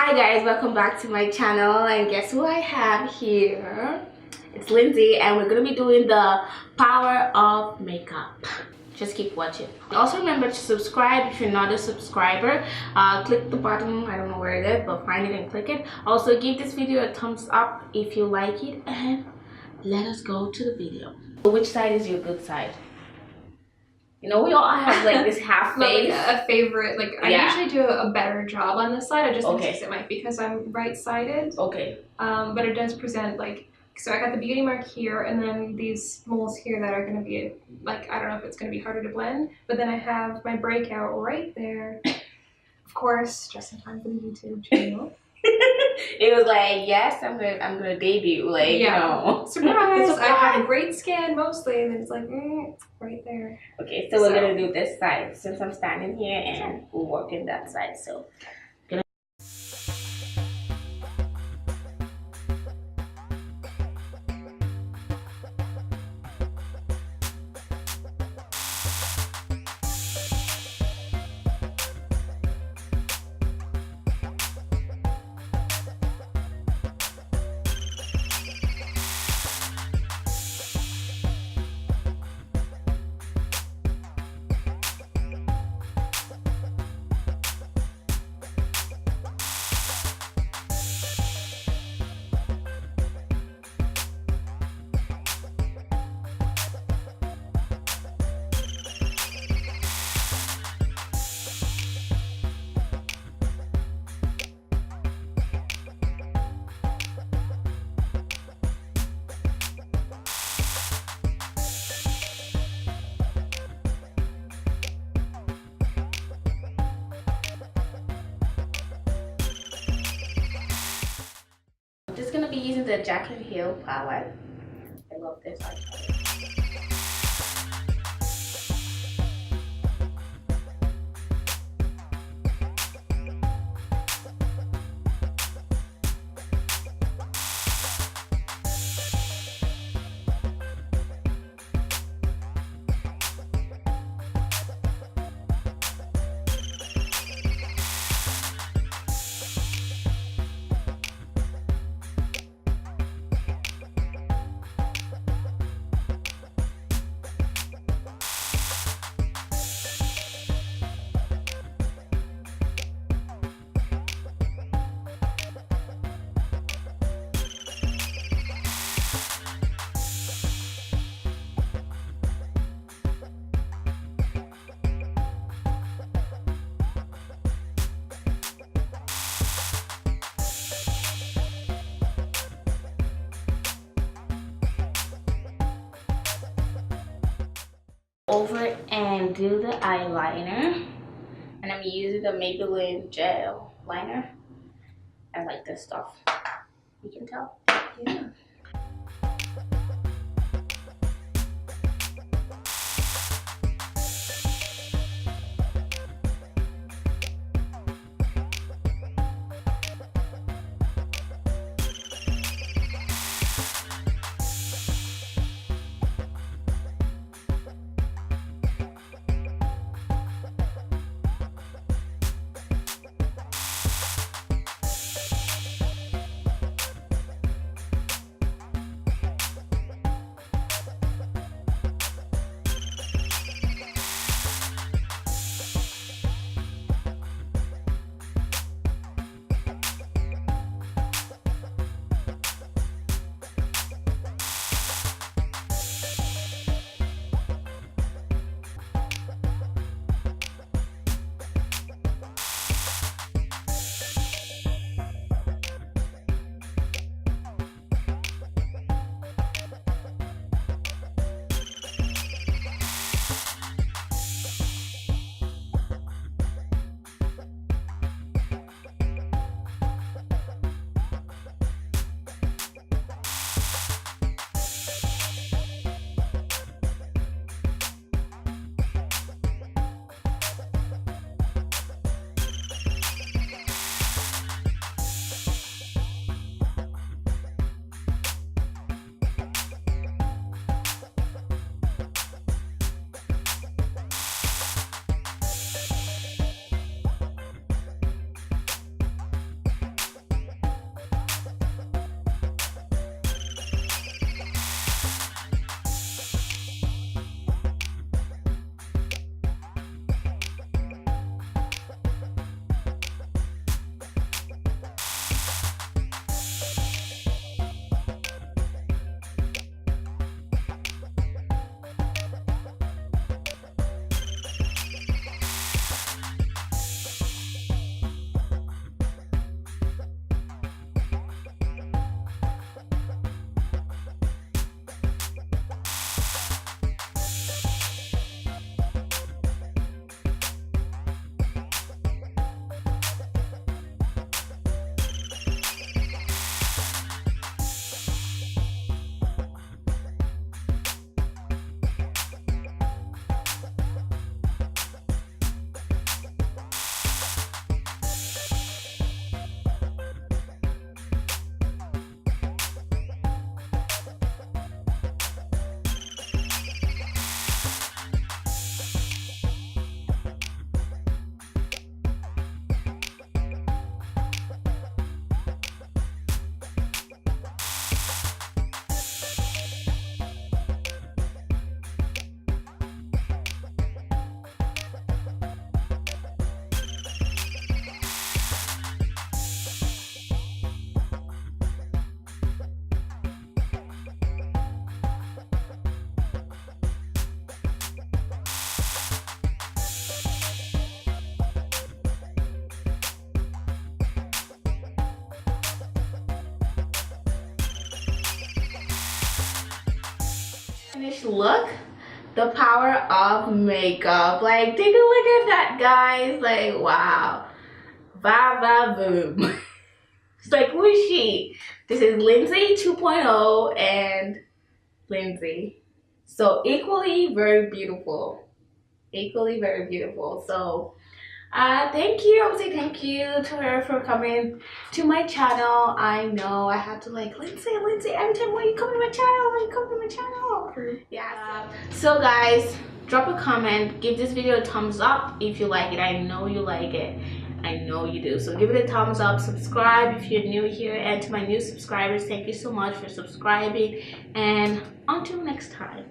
Hi guys, welcome back to my channel, and guess who I have here? It's Lindsay, and we're gonna be doing the power of makeup. Just keep watching. Also remember to subscribe if you're not a subscriber. Click the button, I don't know where it is, but find it and click it. Also give this video a thumbs up if you like it, and let us go to the video. Which side is your good side? You know, we all have like this half face. Like a favorite, like I usually do a better job on this side. I just think it might be because I'm right-sided. Okay. But it does present like, so I got the beauty mark here, and then these moles here that are going to be like, I don't know if it's going to be harder to blend, but then I have my breakout right there. Of course, just in time for the YouTube channel. It was like, yes, I'm gonna debut, like, you know. Surprise! I have a great skin mostly, and it's like right there. Okay, so we're gonna do this side since I'm standing here, and we'll work in that side. So I'm just gonna be using the Jaclyn Hill palette. I love this palette. Over and do the eyeliner, and I'm using the Maybelline gel liner. I like this stuff. You can tell. Yeah. Finished look. The power of makeup. Like, take a look at that, guys. Like, wow. Va boom. It's like, who is she? This is Lindsay 2.0 and Lindsay. So equally very beautiful. Equally very beautiful. So thank you. I would say thank you to her for coming to my channel. I know I had to like, Lindsay, every time when you come to my channel, Yeah. So guys, drop a comment, give this video a thumbs up if you like it. I know you like it. I know you do. So give it a thumbs up, subscribe if you're new here, and to my new subscribers, thank you so much for subscribing, and until next time.